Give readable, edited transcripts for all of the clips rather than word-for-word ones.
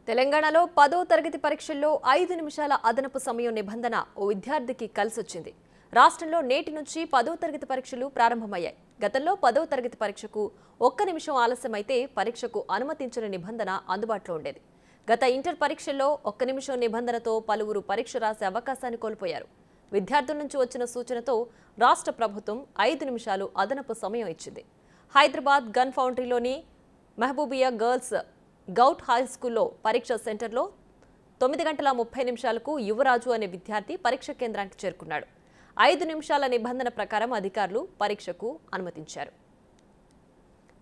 తెలంగాణలో 10వ తరగతి పరీక్షల్లో 5 నిమిషాల అదనపు సమయం నిబంధన ఓ విద్యార్థికి కలిసొచ్చింది. రాష్ట్రంలో నేటి నుంచి 10వ తరగతి పరీక్షలు ప్రారంభమయ్యాయి. గతంలో 10వ తరగతి పరీక్షకు 1 నిమిషం ఆలస్యమైతే పరీక్షకు అనుమతించిన నిబంధన అందుబాటులో ఉండేది. గత ఇంటర్ పరీక్షల్లో 1 నిమిషం నిబంధనతో పలువురు పరీక్ష రాసే అవకాశాన్ని కోల్పోయారు. విద్యార్థుల నుంచి వచ్చిన సూచనతో రాష్ట్ర ప్రభుత్వం 5 నిమిషాలు అదనపు సమయం ఇచ్చింది. హైదరాబాద్ గన్ ఫౌండరీలోని మహబూబియా గర్ల్స్ గౌట్ హై స్కూల్లో పరీక్ష సెంటర్లో 9:30 యువరాజు అనే విద్యార్థి పరీక్ష కేంద్రానికి చేరుకున్నాడు. 5 నిమిషాల నిబంధన ప్రకారం అధికారులు పరీక్షకు అనుమతించారు.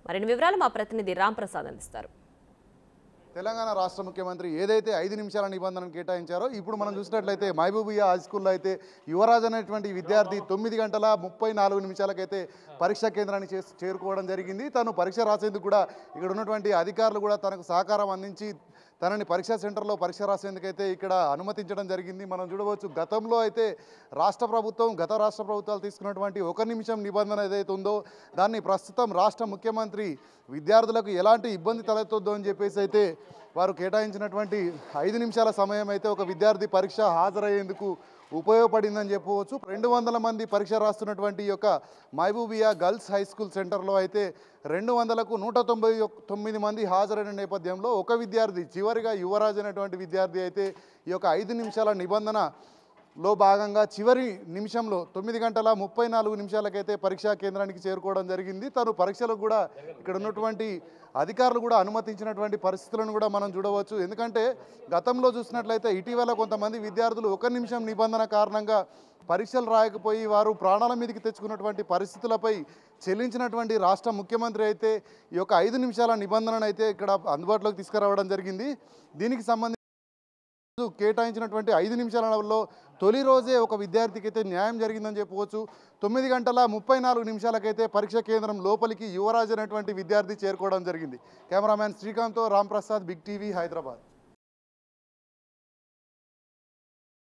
మరిన్ని వివరాలు మా ప్రతినిధి రాంప్రసాద్ అందిస్తారు. తెలంగాణ రాష్ట్ర ముఖ్యమంత్రి ఏదైతే 5 నిమిషాల నిబంధనను కేటాయించారో ఇప్పుడు మనం చూసినట్లయితే మహబూబియా హై స్కూల్లో అయితే యువరాజ్ అనేటువంటి విద్యార్థి 9:34 పరీక్షా కేంద్రానికి చేరుకోవడం జరిగింది. తను పరీక్ష రాసేందుకు కూడా ఇక్కడ ఉన్నటువంటి అధికారులు కూడా తనకు సహకారం అందించి తనని పరీక్షా సెంటర్లో పరీక్ష రాసేందుకైతే ఇక్కడ అనుమతించడం జరిగింది. మనం చూడవచ్చు గతంలో అయితే గత రాష్ట్ర ప్రభుత్వాలు తీసుకున్నటువంటి 1 నిమిషం నిబంధన ఏదైతే ఉందో దాన్ని ప్రస్తుతం రాష్ట్ర ముఖ్యమంత్రి విద్యార్థులకు ఎలాంటి ఇబ్బంది తలెత్తొద్దు అని చెప్పేసి అయితే వారు కేటాయించినటువంటి 5 నిమిషాల సమయం అయితే ఒక విద్యార్థి పరీక్ష హాజరయ్యేందుకు ఉపయోగపడిందని చెప్పవచ్చు. 200 మంది పరీక్ష రాస్తున్నటువంటి ఈ యొక్క మహబూబియా గర్ల్స్ హై స్కూల్ సెంటర్లో అయితే 200కు 199 మంది హాజరైన నేపథ్యంలో ఒక విద్యార్థి చివరిగా యువరాజ్ అనేటువంటి విద్యార్థి అయితే ఈ యొక్క 5 నిమిషాల నిబంధనలో భాగంగా చివరి నిమిషంలో 9:34 పరీక్షా కేంద్రానికి చేరుకోవడం జరిగింది. తను పరీక్షలకు కూడా ఇక్కడ ఉన్నటువంటి అధికారులు కూడా అనుమతించినటువంటి పరిస్థితులను కూడా మనం చూడవచ్చు. ఎందుకంటే గతంలో చూసినట్లయితే ఇటీవల కొంతమంది విద్యార్థులు 1 నిమిషం నిబంధన కారణంగా పరీక్షలు రాయకపోయి వారు ప్రాణాల మీదకి తెచ్చుకున్నటువంటి పరిస్థితులపై చెల్లించినటువంటి రాష్ట్ర ముఖ్యమంత్రి అయితే ఈ యొక్క 5 నిమిషాల నిబంధనను అయితే ఇక్కడ అందుబాటులోకి తీసుకురావడం జరిగింది. దీనికి సంబంధించి కేటాయించినటువంటి 5 నిమిషాలలో తొలి రోజే ఒక విద్యార్థికి అయితే న్యాయం జరిగిందని చెప్పవచ్చు. 9:34 పరీక్ష కేంద్రం లోపలికి యువరాజ్ అనేటువంటి విద్యార్థి చేరుకోవడం జరిగింది. కెమెరామ్యాన్ శ్రీకాంత్తో రాంప్రసాద్, బిగ్ టీవీ, హైదరాబాద్.